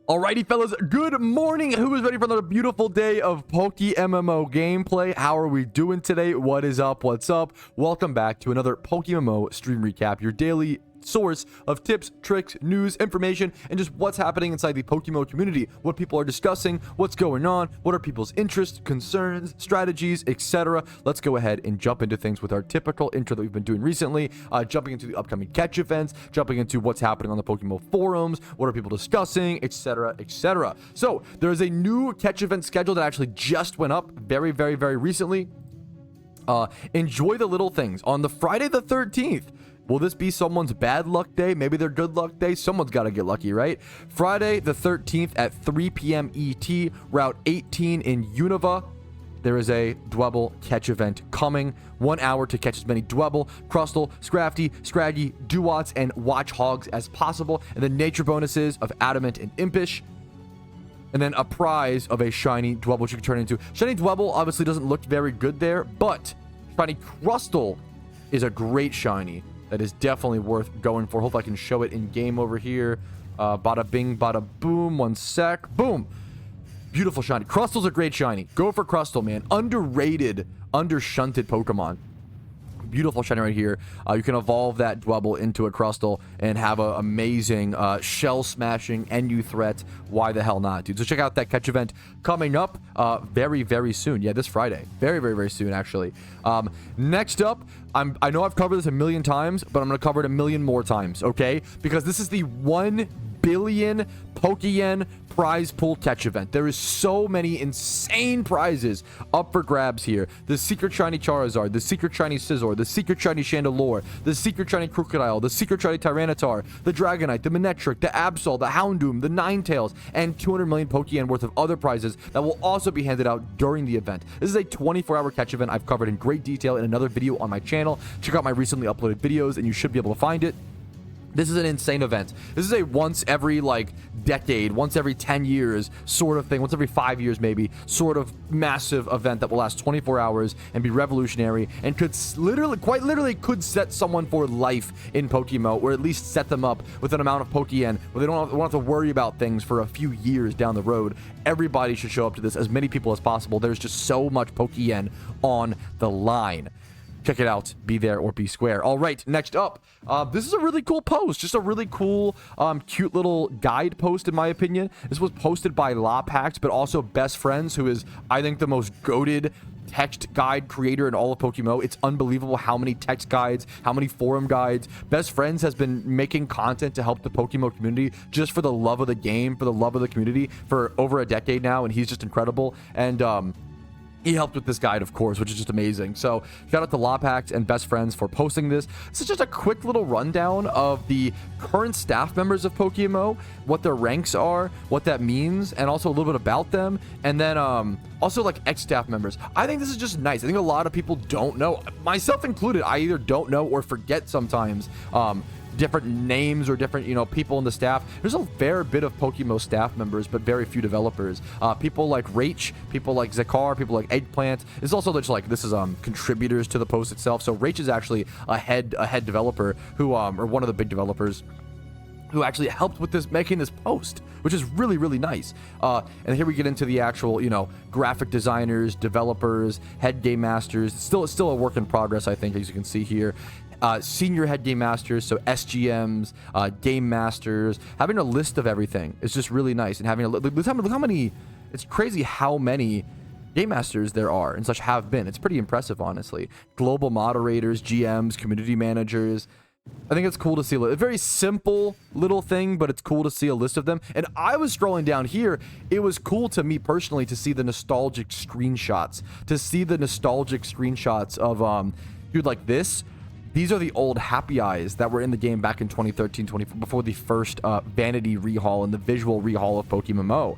Alrighty, fellas, good morning. Who is ready for another beautiful day of PokeMMO gameplay? How are we doing today? What is up? What's up? Welcome back to another PokeMMO stream recap, your daily source of tips, tricks, news, information, and just what's happening inside the PokeMMO community, what people are discussing, what's going on, what are people's interests, concerns, strategies, etc. Let's go ahead and jump into things with our typical intro that we've been doing recently, jumping into the upcoming catch events, jumping into what's happening on the PokeMMO forums, what are people discussing, etc., etc. So there is a new catch event schedule that actually just went up very recently. Enjoy the little things on the Friday the 13th. Will this be someone's bad luck day? Maybe their good luck day. Someone's got to get lucky, right? Friday the 13th at 3 p.m. ET, Route 18 in Unova. There is a Dwebble catch event coming. 1 hour to catch as many Dwebble, Crustle, Scrafty, Scraggy, Duwats, and Watch Hogs as possible. And then nature bonuses of Adamant and Impish. And then a prize of a Shiny Dwebble, which you can turn into. Shiny Dwebble obviously doesn't look very good there, but Shiny Crustle is a great Shiny that is definitely worth going for. Hope I can show it in game over here. Bada bing, bada boom. 1 sec. Boom. Beautiful Shiny. Crustle's a great Shiny. Go for Crustle, man. Underrated, undershunted Pokemon. Beautiful Shiny right here. You can evolve that Dwebble into a Crustle and have an amazing shell smashing NU threat. Why the hell not, dude? So check out that catch event coming up very soon. Yeah, this Friday. Very soon, actually. Next up, I know I've covered this a million times, but I'm going to cover it a million more times, okay? Because this is the 1 billion Pokeyen prize pool catch event. There is so many insane prizes up for grabs here. The secret shiny Charizard, the secret shiny Scizor, the secret shiny Chandelure, the secret shiny Crocodile, the secret shiny Tyranitar, the Dragonite, the Manectric, the Absol, the Houndoom, the Ninetales, and 200 million Pokeyen worth of other prizes that will also be handed out during the event. This is a 24-hour catch event I've covered in great detail in another video on my channel. Check out my recently uploaded videos and you should be able to find it. This is an insane event. This is a once every decade, once every 10 years sort of thing, once every 5 years maybe, sort of massive event that will last 24 hours and be revolutionary and could quite literally could set someone for life in PokeMMO, or at least set them up with an amount of Pokeyen where they won't have to worry about things for a few years down the road. Everybody should show up to this, as many people as possible. There's just so much Pokeyen on the line. Check it out. Be there or be square. All right, next up. This is a really cool post. Just a really cool, cute little guide post, in my opinion. This was posted by Leppas, but also Best Friends, who is, I think, the most goated text guide creator in all of PokeMMO. It's unbelievable how many text guides, how many forum guides. Best Friends has been making content to help the PokeMMO community just for the love of the game, for the love of the community for over a decade now, and he's just incredible. And, he helped with this guide, of course, which is just amazing. So shout out to Leppas and Best Friends for posting this. This is just a quick little rundown of the current staff members of PokeMMO, what their ranks are, what that means, and also a little bit about them. And then also ex-staff members. I think this is just nice. I think a lot of people don't know, myself included. I either don't know or forget sometimes different names or different, people in the staff. There's a fair bit of PokeMMO staff members, but very few developers. People like Rach, people like Zakar, people like Eggplant. It's also just this is contributors to the post itself. So Rach is actually a head developer who or one of the big developers who actually helped with this, making this post, which is really nice. And here we get into the actual, graphic designers, developers, head game masters. It's still a work in progress, I think, as you can see here. Senior head game masters, so SGMs, game masters. Having a list of everything is just really nice, and having a look how many. It's crazy how many game masters there are and such have been. It's pretty impressive, honestly. Global moderators, GMs, community managers. I think it's cool to see a very simple little thing, but it's cool to see a list of them. And I was scrolling down here. It was cool to me personally to see the nostalgic screenshots, of dude, like this. These are the old Happy Eyes that were in the game back in 2013, before the first vanity rehaul and the visual rehaul of PokeMMO.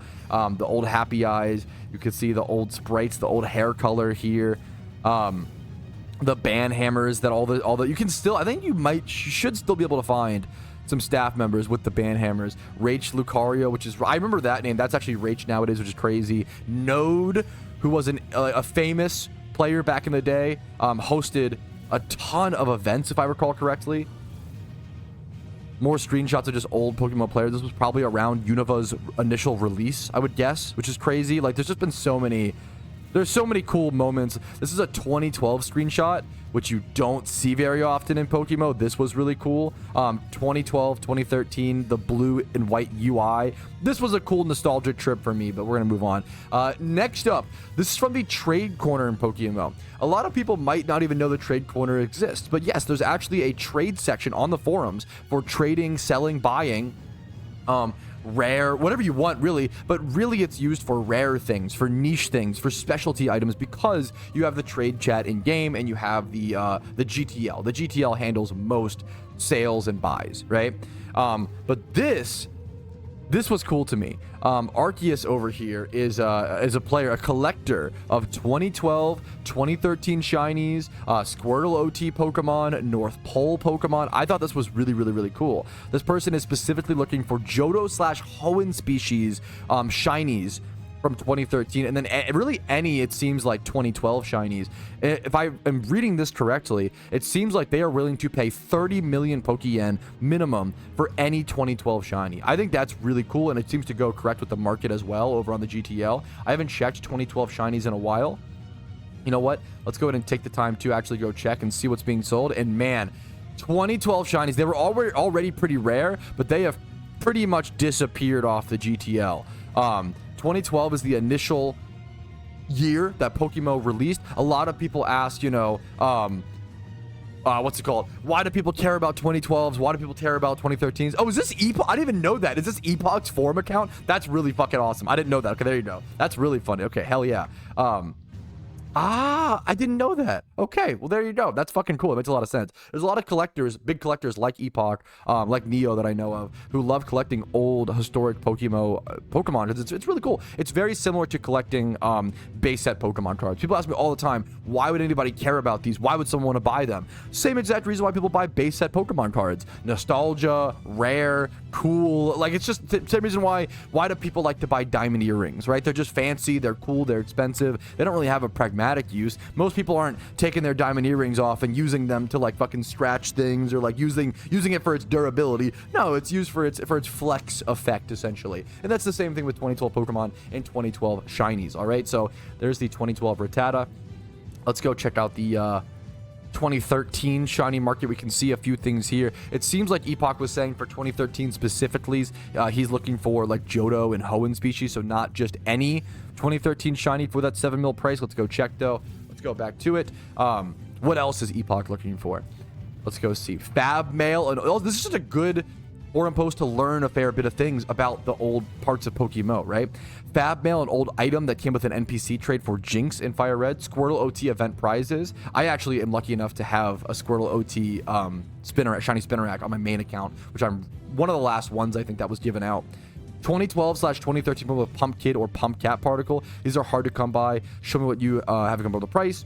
The old Happy Eyes, you can see the old sprites, the old hair color here. The band hammers that all the you can still, I think you should still be able to find some staff members with the band hammers. Rach Lucario, which is, I remember that name. That's actually Rach nowadays, which is crazy. Node, who was a famous player back in the day, hosted a ton of events, if I recall correctly. more screenshots of just old Pokemon players. This was probably around Univa's initial release, I would guess, which is crazy. Like, there's just been so many... There's so many cool moments. This is a 2012 screenshot, which you don't see very often in PokeMMO. This was really cool. 2012, 2013, the blue and white UI. This was a cool nostalgic trip for me, but we're going to move on. Next up, this is from the trade corner in PokeMMO. A lot of people might not even know the trade corner exists, but yes, there's actually a trade section on the forums for trading, selling, buying, rare, whatever you want, really, but really it's used for rare things, for niche things, for specialty items, because you have the trade chat in game and you have the GTL. The GTL handles most sales and buys, right? But this was cool to me. Arceus over here is a player, a collector of 2012, 2013 Shinies, Squirtle OT Pokemon, North Pole Pokemon. I thought this was really, really, really cool. This person is specifically looking for Johto/Hoenn species Shinies from 2013, and then really any, it seems like 2012 Shinies. If I am reading this correctly, it seems like they are willing to pay 30 million Pokeyen minimum for any 2012 Shiny. I think that's really cool, and it seems to go correct with the market as well over on the GTL. I haven't checked 2012 Shinies in a while. You know what? Let's go ahead and take the time to actually go check and see what's being sold. And man, 2012 Shinies, they were already pretty rare, but they have pretty much disappeared off the GTL. 2012 is the initial year that PokeMMO released. A lot of people ask, you know, what's it called? Why do people care about 2012s? Why do people care about 2013s? Oh, is this Epoch? I didn't even know that. Is this Epoch's forum account? That's really fucking awesome. I didn't know that. Okay, there you go. That's really funny. Okay, hell yeah. I didn't know that. Okay, well, there you go. That's fucking cool. It makes a lot of sense. There's a lot of collectors, big collectors like Epoch, like Neo that I know of, who love collecting old historic Pokemon. It's really cool. It's very similar to collecting base set Pokemon cards. People ask me all the time, why would anybody care about these? Why would someone want to buy them? Same exact reason why people buy base set Pokemon cards. Nostalgia, rare, cool. Like, it's just the same reason why do people like to buy diamond earrings, right? They're just fancy, they're cool, they're expensive. They don't really have a pragmatic use. Most people aren't taking their diamond earrings off and using them to like fucking scratch things or like using it for its durability. No, it's used for its flex effect, essentially. And that's the same thing with 2012 Pokemon and 2012 Shinies. All right, so there's the 2012 Rattata. Let's go check out the 2013 shiny market. We can see a few things here. It seems like Epoch was saying for 2013 specifically, he's looking for like Johto and Hoenn species, so not just any 2013 shiny for that 7 mil price. Let's go check though. Let's go back to it. What else is Epoch looking for? Let's go see. Fab Mail. And oh, this is just a good forum post to learn a fair bit of things about the old parts of PokeMMO, right? Fab Mail, an old item that came with an NPC trade for Jinx in Fire Red. Squirtle OT event prizes. I actually am lucky enough to have a Squirtle OT shiny Spinnerack on my main account, which I'm one of the last ones I think that was given out. 2012/2013 with Pump Kid or Pump Cat particle. These are hard to come by. Show me what you have come by the price.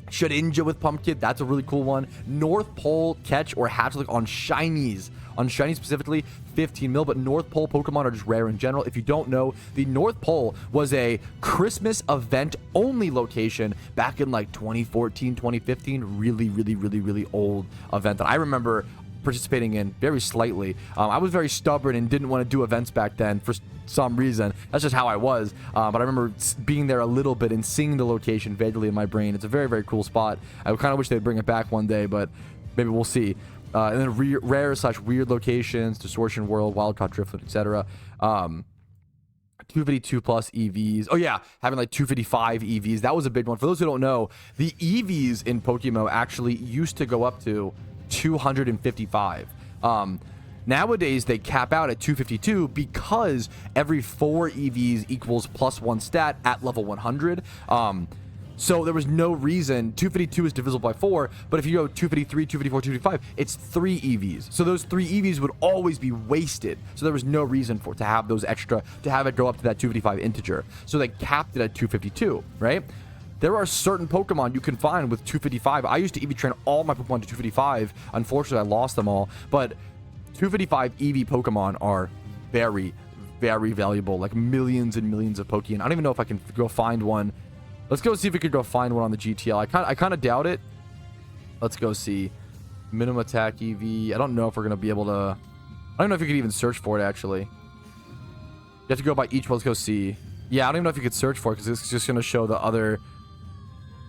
Shedinja with Pump Kid, that's a really cool one. North Pole catch or hatchling on Shinies. On Shinies specifically, 15 mil, but North Pole Pokemon are just rare in general. If you don't know, the North Pole was a Christmas event only location back in like 2014, 2015. Really, really, really, really old event that I remember participating in very slightly. I was very stubborn and didn't want to do events back then for some reason. That's just how I was. But I remember being there a little bit and seeing the location vaguely in my brain. It's a very, very cool spot. I kind of wish they'd bring it back one day, but maybe we'll see. And then rare/weird locations, Distortion World, Wildcard Driftwood, etc. 252 plus EVs. Oh yeah, having like 255 EVs. That was a big one. For those who don't know, the EVs in PokeMMO actually used to go up to 255. Nowadays they cap out at 252 because every 4 EVs equals +1 stat at level 100. So there was no reason. 252 is divisible by 4, but if you go 253, 254, 255, it's 3 EVs. So those 3 EVs would always be wasted. So there was no reason to have those extra, to have it go up to that 255 integer. So they capped it at 252, right? There are certain Pokemon you can find with 255. I used to EV train all my Pokemon to 255. Unfortunately, I lost them all. But 255 EV Pokemon are very, very valuable. Like millions and millions of Pokeyen. I don't even know if I can go find one. Let's go see if we could go find one on the GTL. I kind of doubt it. Let's go see. Minimum attack EV. I don't know if we're going to be able to I don't know if you could even search for it, actually. You have to go by each one. Let's go see. Yeah, I don't even know if you could search for it because it's just going to show the other...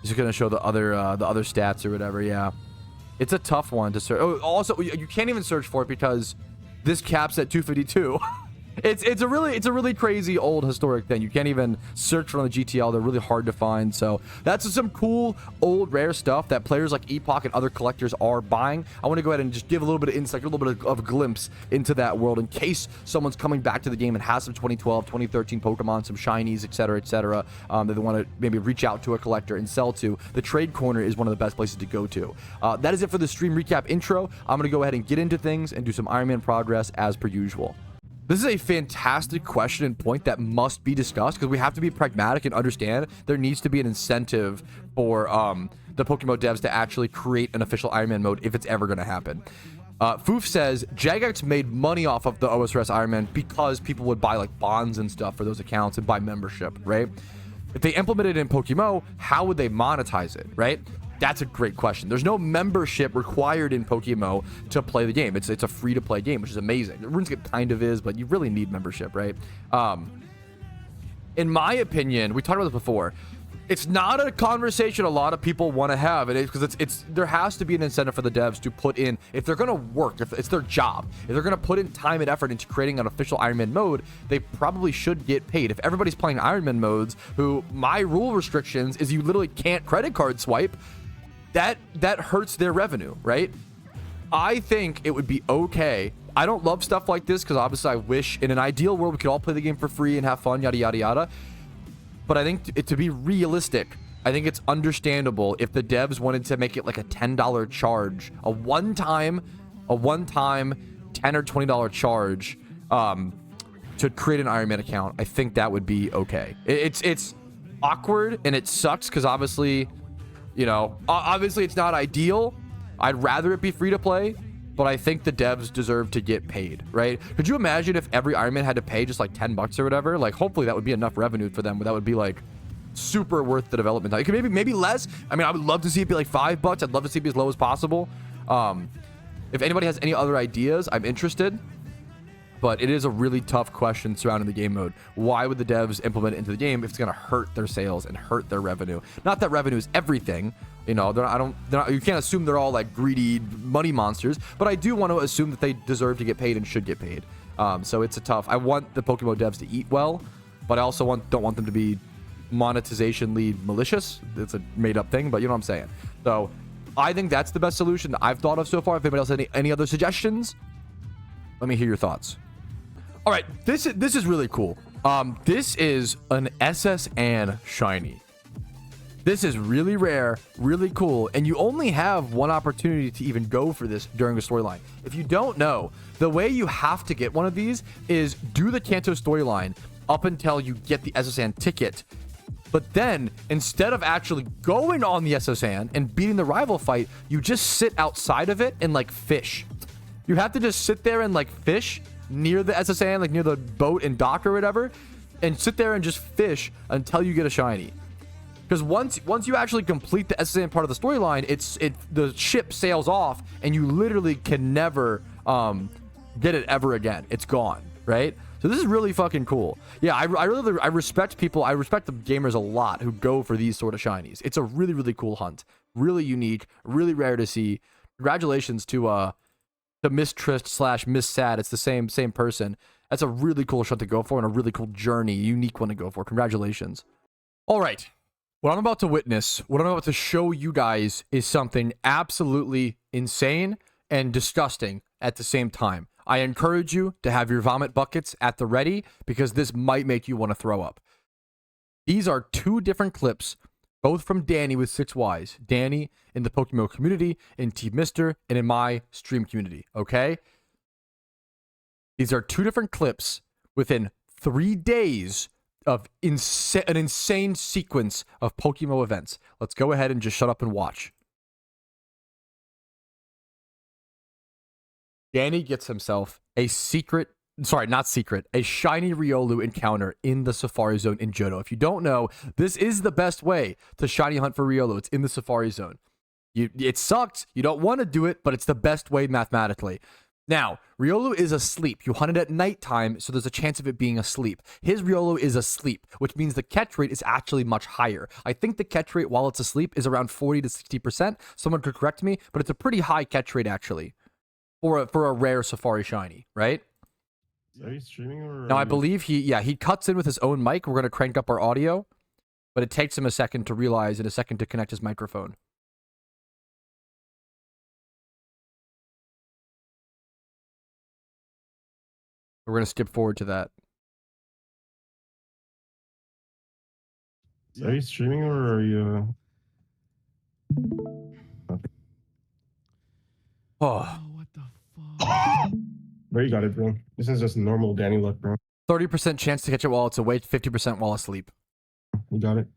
It's going to show the other stats or whatever, yeah. It's a tough one to search. Oh, also, you can't even search for it because this caps at 252. It's a really crazy old historic thing. You can't even search for on the GTL. They're really hard to find. So that's some cool old rare stuff that players like Epoch and other collectors are buying. I want to go ahead and just give a little bit of insight, a little bit of a glimpse into that world in case someone's coming back to the game and has some 2012, 2013 Pokemon, some Shinies, etc., etc. That they want to maybe reach out to a collector and sell to. The trade corner is one of the best places to go to. That is it for the stream recap intro. I'm going to go ahead and get into things and do some Iron Man progress as per usual. This is a fantastic question and point that must be discussed because we have to be pragmatic and understand there needs to be an incentive for the PokeMMO devs to actually create an official Iron Man mode if it's ever going to happen. Foof says, Jagex made money off of the OSRS Iron Man because people would buy like bonds and stuff for those accounts and buy membership, right? If they implemented it in PokeMMO, how would they monetize it, right? That's a great question. There's no membership required in PokeMMO to play the game. It's a free-to-play game, which is amazing. RuneScape kind of is, but you really need membership, right? In my opinion, we talked about this before. It's not a conversation a lot of people want to have, and because there has to be an incentive for the devs to put in, if they're going to work, if it's their job, if they're going to put in time and effort into creating an official Iron Man mode, they probably should get paid. If everybody's playing Iron Man modes, who my rule restrictions is you literally can't credit card swipe, that hurts their revenue, right? I think it would be okay. I don't love stuff like this because obviously I wish in an ideal world we could all play the game for free and have fun, yada yada yada. But I think to be realistic, I think it's understandable if the devs wanted to make it like a $10 charge, a one-time $10 or $20 charge to create an Iron Man account. I think that would be okay. It's awkward and it sucks because obviously, you know, obviously it's not ideal. I'd rather it be free to play, but I think the devs deserve to get paid, right? Could you imagine if every Iron Man had to pay just like 10 bucks or whatever? Like, hopefully that would be enough revenue for them, but that would be like super worth the development time. It could maybe less. I mean, I would love to see it be like $5. I'd love to see it be as low as possible. If anybody has any other ideas, I'm interested. But it is a really tough question surrounding the game mode. Why would the devs implement it into the game if it's going to hurt their sales and hurt their revenue? Not that revenue is everything, you know. You can't assume they're all like greedy money monsters. But I do want to assume that they deserve to get paid and should get paid. So it's a tough. I want the PokeMMO devs to eat well, but I also don't want them to be monetizationally malicious. It's a made-up thing, but you know what I'm saying. So I think that's the best solution that I've thought of so far. If anybody else has any other suggestions, let me hear your thoughts. All right, this is really cool. This is an SSN shiny. This is really rare, really cool, and you only have one opportunity to even go for this during the storyline. If you don't know, the way you have to get one of these is do the Kanto storyline up until you get the SSN ticket. But then, instead of actually going on the SSN and beating the rival fight, you just sit outside of it and like fish. You have to just sit there and like fish near the SSN, like near the boat and dock or whatever, and sit there and just fish until you get a shiny. Because once you actually complete the SSN part of the storyline, the ship sails off and you literally can never get it ever again. It's gone, right? So this is really fucking cool. Yeah, I respect people. I respect the gamers a lot who go for these sort of shinies. It's a really, really cool hunt. Really unique, really rare to see. Congratulations to Miss Trist / Miss Sad. It's the same person. That's a really cool shot to go for and a really cool journey, unique one to go for. Congratulations. All right. What I'm about to witness, what I'm about to show you guys is something absolutely insane and disgusting at the same time. I encourage you to have your vomit buckets at the ready because this might make you want to throw up. These are two different clips, both from Danny with 6Ys. Danny in the PokeMMO community, in Team Mister, and in my stream community, okay? These are two different clips within 3 days of an insane sequence of PokeMMO events. Let's go ahead and just shut up and watch. Danny gets himself a shiny Riolu encounter in the Safari Zone in Johto. If you don't know, this is the best way to shiny hunt for Riolu. It's in the Safari Zone. It sucks. You don't want to do it, but it's the best way mathematically. Now, Riolu is asleep. You hunt it at nighttime, so there's a chance of it being asleep. His Riolu is asleep, which means the catch rate is actually much higher. I think the catch rate while it's asleep is around 40 to 60%. Someone could correct me, but it's a pretty high catch rate actually for a rare Safari Shiny, right? Are you streaming or? Now, I believe he cuts in with his own mic. We're going to crank up our audio, but it takes him a second to realize and a second to connect his microphone. We're going to skip forward to that. Are you streaming or are you? Oh, what the fuck? Bro, you got it, bro. This is just normal Danny luck, bro. 30% chance to catch it while it's awake, 50% while asleep. You got it.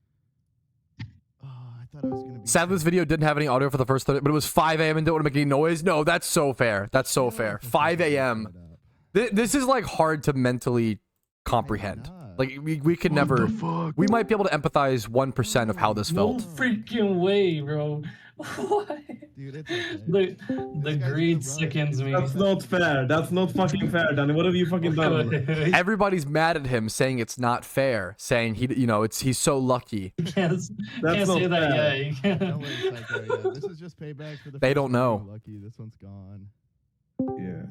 Oh, I thought it was gonna be. Sadly, this video didn't have any audio for the first 30, but it was 5 a.m. and didn't want to make any noise. No, that's so fair. That's so fair. 5 a.m. This is like hard to mentally comprehend. Like we could never. We might be able to empathize 1% of how this felt. No freaking way, bro. What? Dude, it's okay. The greed sickens me. That's not fair. That's not fucking fair, Danny. What have you fucking done? Everybody's mad at him, saying it's not fair, saying he's so lucky. You can't That's say not that. fair. Yeah, you can't. Don't worry, Psycho, yeah. This is just payback for the. They first don't one know. being Lucky. This one's gone. Yeah.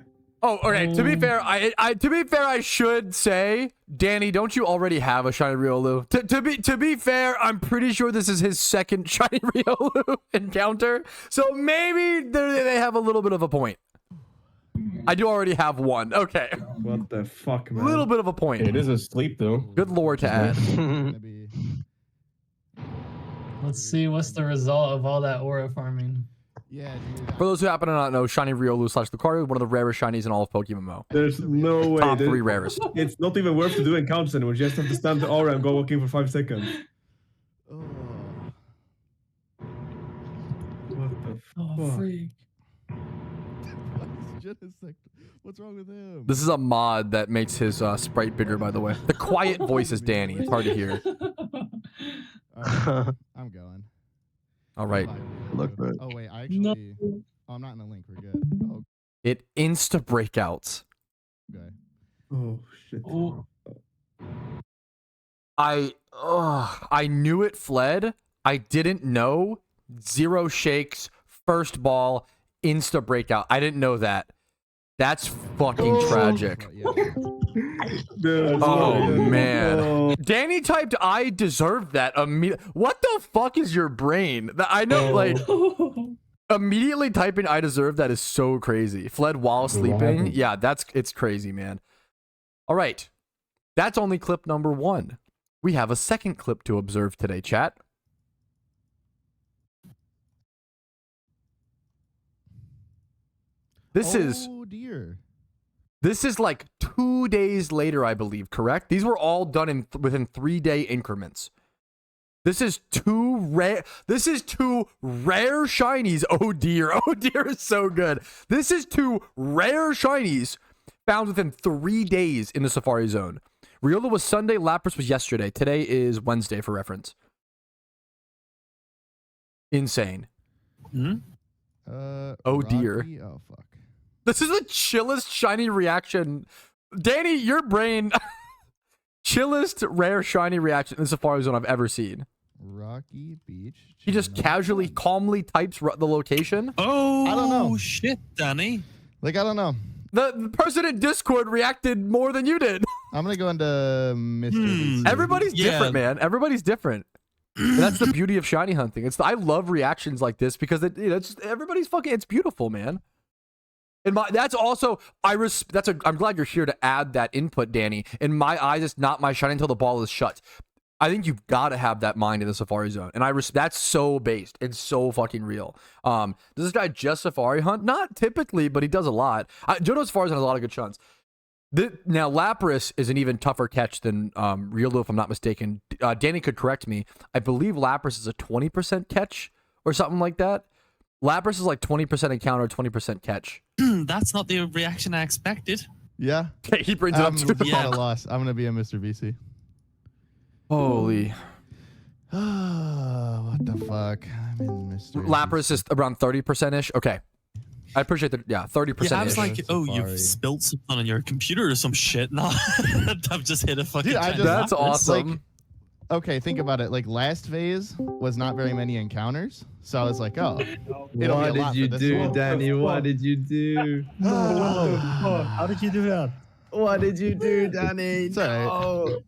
Oh, okay. To be fair, I should say, Danny, don't you already have a shiny Riolu? To be fair, I'm pretty sure this is his second shiny Riolu encounter, so maybe they have a little bit of a point. I do already have one. Okay, What the fuck, man? a little bit of a point. It is asleep though. Good lore to add. Maybe. Let's see what's the result of all that aura farming. Yeah, dude. For those who happen to not know, shiny Riolu / Lucario, one of the rarest shinies in all of PokeMMO. There's no way. Top 3 rarest. It's not even worth to do encounters anymore. You just have to stand the aura and go walking for 5 seconds. Oh. What the Oh, fuck? freak. What's wrong with him? This is a mod that makes his sprite bigger, by the way. The quiet voice is Danny. It's hard to hear. Alright, I'm going. All right. Look, man. Oh wait, I actually. No. Oh, I'm not in the link. We're good. Oh, It insta breakouts. okay. Oh shit. Oh, I knew it fled. I didn't know. 0 shakes, first ball, insta breakout. I didn't know that. That's fucking tragic. Well, yeah. Dude, Oh sorry. man. Oh. Danny typed I deserved that What the fuck is your brain? I know, like, immediately typing I deserve that is so crazy. Fled while sleeping. Yeah, it's crazy, man. All right. That's only clip number 1. We have a second clip to observe today, chat. Oh dear. This is like 2 days later, I believe, correct? These were all done within 3-day increments. This is 2 rare shinies. Oh dear. Oh dear is so good. This is 2 rare shinies found within 3 days in the Safari Zone. Riolu was Sunday, Lapras was yesterday. Today is Wednesday for reference. Insane. Oh dear. Rocky? Oh fuck. This is the chillest shiny reaction. Danny, your brain. Chillest rare shiny reaction in the Safari Zone I've ever seen. Rocky Beach. He just casually, calmly types the location. Oh, I don't know. Shit, Danny. Like, I don't know. The person in Discord reacted more than you did. I'm gonna go into Mr. VC. Everybody's different, man. Everybody's different. And that's the beauty of shiny hunting. I love reactions like this because everybody's fucking. It's beautiful, man. And that's also I'm glad you're here to add that input, Danny. In my eyes, it's not my shiny until the ball is shut. I think you've got to have that mind in the Safari Zone, and that's so based and so fucking real. Does this guy just Safari hunt? Not typically, but he does a lot. Johto Safari Zone has a lot of good shots. Now Lapras is an even tougher catch than Riolu, if I'm not mistaken. Danny could correct me. I believe Lapras is a 20% catch or something like that. Lapras is like 20% encounter, 20% catch. That's not the reaction I expected. Yeah. Okay, he brings it up too. Yeah. At a loss. I'm gonna be a Mr. VC. Holy. What the fuck? I'm in Mr. Lapras is around 30%-ish. Okay. I appreciate that. Yeah, 30%. Yeah, I was like, oh, Safari. you've spilt something on your computer or some shit. No, I've just hit a fucking. Dude, I just- that's lapis. awesome. Like, okay, think about it. Like last phase was not very many encounters, so I was like, oh, it'll be a What lot did you for this do, one. Danny? What did you do? How did you do that? What did you do, Danny? It's all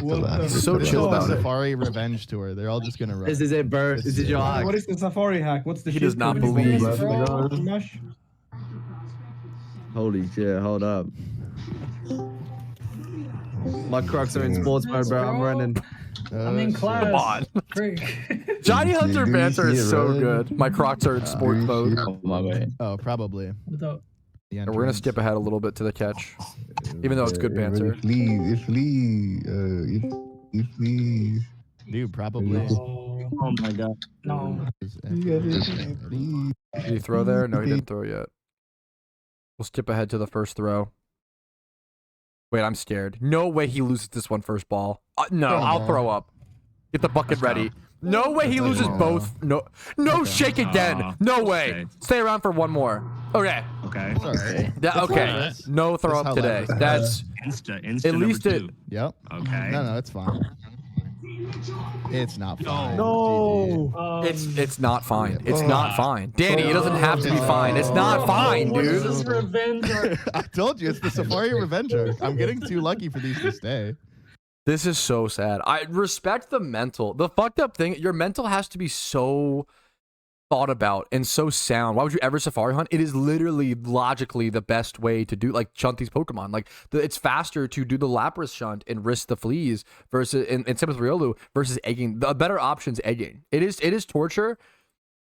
No. So This chill is the about it. Safari Revenge Tour. They're all just gonna run. This is it, bro. This is your hack. What is the Safari hack? What's the He shit does not code? believe. Smash? Holy shit, hold up. My Crocs are in sports mode, bro. I'm running. I'm in shit. class. Come on. Freak. Johnny Hunter do banter you is see so it, good. My Crocs are in sport mode. Oh, my way. Oh, probably. Without- The And we're gonna entrance. skip ahead a little bit to the catch, even though it's good banter. If please. Dude, probably. No. Oh my god. No. Did he throw there? No, he didn't throw yet. We'll skip ahead to the first throw. Wait, I'm scared. No way he loses this one first ball. No, I'll throw up. Get the bucket ready. No way he loses both. No, shake again. No way. okay. Stay around for one more. Okay. Okay. It's all right. Okay. No throw That's up how today. life is. That's Insta at least number it. two. Yep. Okay. No, it's fine. It's not fine. No. It's not fine. It's not fine. Danny, it doesn't have to be fine. It's not fine, What is dude. this revenge? I told you, it's the Safari Revenger. I'm getting too lucky for these to stay. This is so sad. I respect the mental. The fucked up thing, your mental has to be so thought about and so sound. Why would you ever Safari hunt? It is literally logically the best way to do, like, shunt these Pokemon. Like, it's faster to do the Lapras shunt and risk the fleas versus, and same with Riolu, versus egging. The better option's egging. It is torture.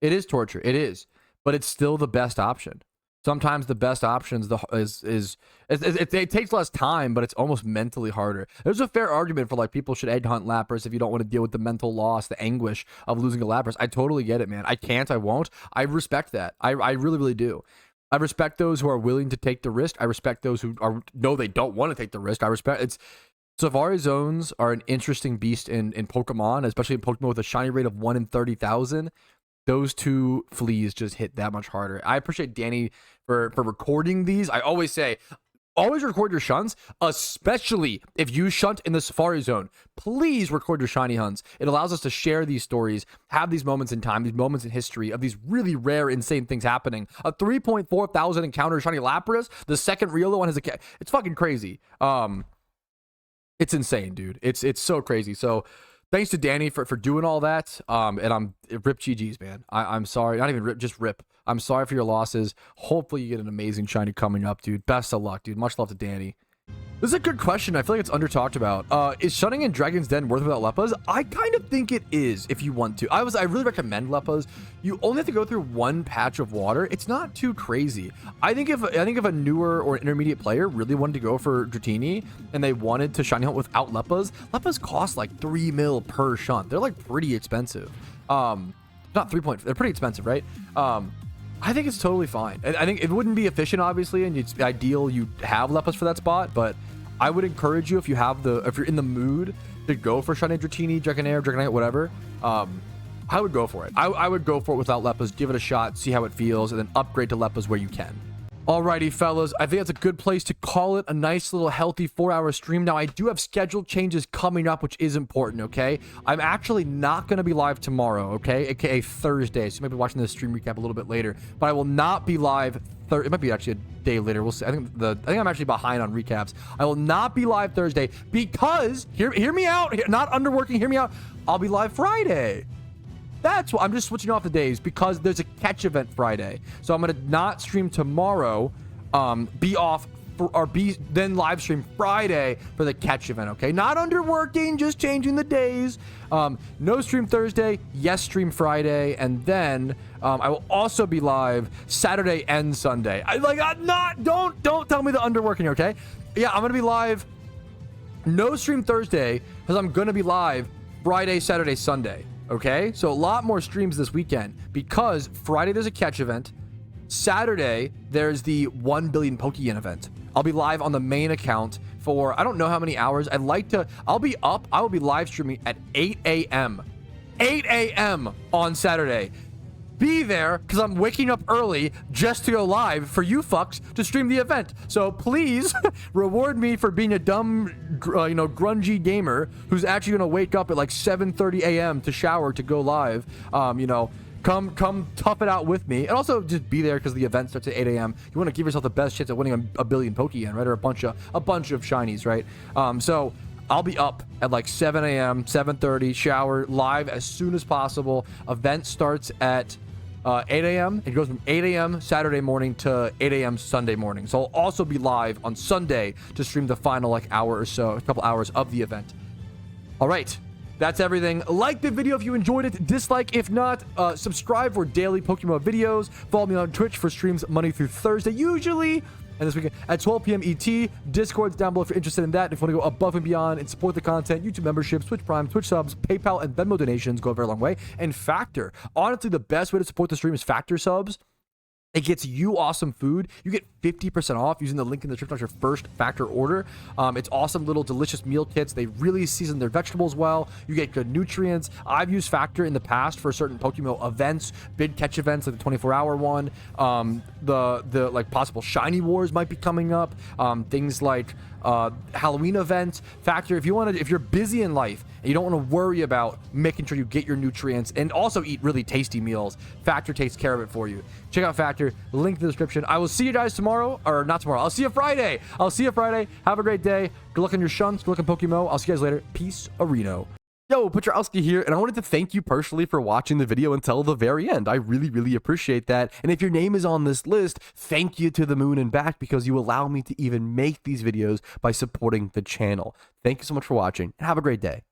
It is torture. It is. But it's still the best option. Sometimes the best options it takes less time, but it's almost mentally harder. There's a fair argument for, like, people should egg hunt Lapras if you don't want to deal with the mental loss, the anguish of losing a Lapras. I totally get it, man. I can't, I won't. I respect that. I really, really do. I respect those who are willing to take the risk. I respect those who know they don't want to take the risk. I respect it's Safari zones are an interesting beast in Pokemon, especially in Pokemon with a shiny rate of 1 in 30,000. Those two fleas just hit that much harder. I appreciate Danny for recording these. I always say, always record your shunts, especially if you shunt in the Safari Zone. Please record your shiny hunts. It allows us to share these stories, have these moments in time, these moments in history of these really rare, insane things happening. A 3.4 thousand encounter shiny Lapras. The second Riolu one has a... It's fucking crazy. It's insane, dude. It's so crazy. So... Thanks to Danny for doing all that. And I'm rip GG's, man. I'm sorry. Not even rip, just rip. I'm sorry for your losses. Hopefully you get an amazing shiny coming up, dude. Best of luck, dude. Much love to Danny. This is a good question. I feel like it's under talked about. Is shunning in Dragon's Den worth it without Leppas? I kind of think it is if you want to. I really recommend Leppas. You only have to go through one patch of water. It's not too crazy. I think if a newer or intermediate player really wanted to go for Dratini and they wanted to shiny hunt without Leppas cost like 3 mil per shunt. They're like pretty expensive. Not 3 point. They're pretty expensive, right? I think it's totally fine. I think it wouldn't be efficient, obviously, and it's ideal you have Leppas for that spot, but I would encourage you if you're in the mood to go for Shiny Dratini, Dragonair, Dragonite, whatever, I would go for it. I would go for it without Leppas, give it a shot, see how it feels, and then upgrade to Leppas where you can. Alrighty, fellas, I think that's a good place to call it a nice little healthy 4-hour stream. Now, I do have scheduled changes coming up, which is important, okay? I'm actually not going to be live tomorrow, okay? AKA Thursday, so you might be watching this stream recap a little bit later, but I will not be live. It might be actually a day later. We'll see. I think I'm actually behind on recaps. I will not be live Thursday because, hear me out, not underworking, hear me out. I'll be live Friday. That's why I'm just switching off the days because there's a catch event Friday. So I'm going to not stream tomorrow, be off then live stream Friday for the catch event. Okay. Not underworking, just changing the days. No stream Thursday. Yes. Stream Friday. And then, I will also be live Saturday and Sunday. Don't tell me the underworking. Okay. Yeah. I'm going to be live. No stream Thursday because I'm going to be live Friday, Saturday, Sunday. Okay, so a lot more streams this weekend because Friday there's a catch event. Saturday there's the 1 billion Pokeyen event. I'll be live on the main account for I don't know how many hours. I will be live streaming at 8 a.m. 8 a.m. on Saturday. be there because I'm waking up early just to go live for you fucks to stream the event. So please reward me for being a dumb, grungy gamer who's actually gonna wake up at like 7:30 a.m. to shower to go live. Come tough it out with me, and also just be there because the event starts at 8 a.m. You want to give yourself the best chance at winning a billion Pokeyen, right, or a bunch of Shinies, right? So I'll be up at like 7 a.m., 7:30, shower, live as soon as possible. Event starts at 8 a.m. It goes from 8 a.m. Saturday morning to 8 a.m. Sunday morning. So I'll also be live on Sunday to stream the final like hour or so, a couple hours of the event. All right. That's everything. Like the video if you enjoyed it. Dislike if not. Subscribe for daily Pokemon videos. Follow me on Twitch for streams Monday through Thursday, usually, and this weekend at 12 p.m. ET. Discord's down below if you're interested in that. If you want to go above and beyond and support the content, YouTube memberships, Twitch Prime, Twitch subs, PayPal, and Venmo donations go a very long way. And Factor. Honestly, the best way to support the stream is Factor subs. It gets you awesome food. You get 50% off using the link in the description on your first Factor order. It's awesome little delicious meal kits. They really season their vegetables well. You get good nutrients. I've used Factor in the past for certain PokeMMO events, big catch events like the 24-hour one. The like possible Shiny Wars might be coming up. Things like Halloween events. Factor, if you're busy in life and you don't want to worry about making sure you get your nutrients and also eat really tasty meals, Factor takes care of it for you. Check out Factor, link in the description. I will see you guys tomorrow, or not tomorrow. I'll see you Friday. Have a great day. Good luck on your shunts. Good luck on PokeMMO. I'll see you guys later. Peace, Areno. Yo, Patrouski here, and I wanted to thank you personally for watching the video until the very end. I really, really appreciate that. And if your name is on this list, thank you to the moon and back, because you allow me to even make these videos by supporting the channel. Thank you so much for watching, and have a great day.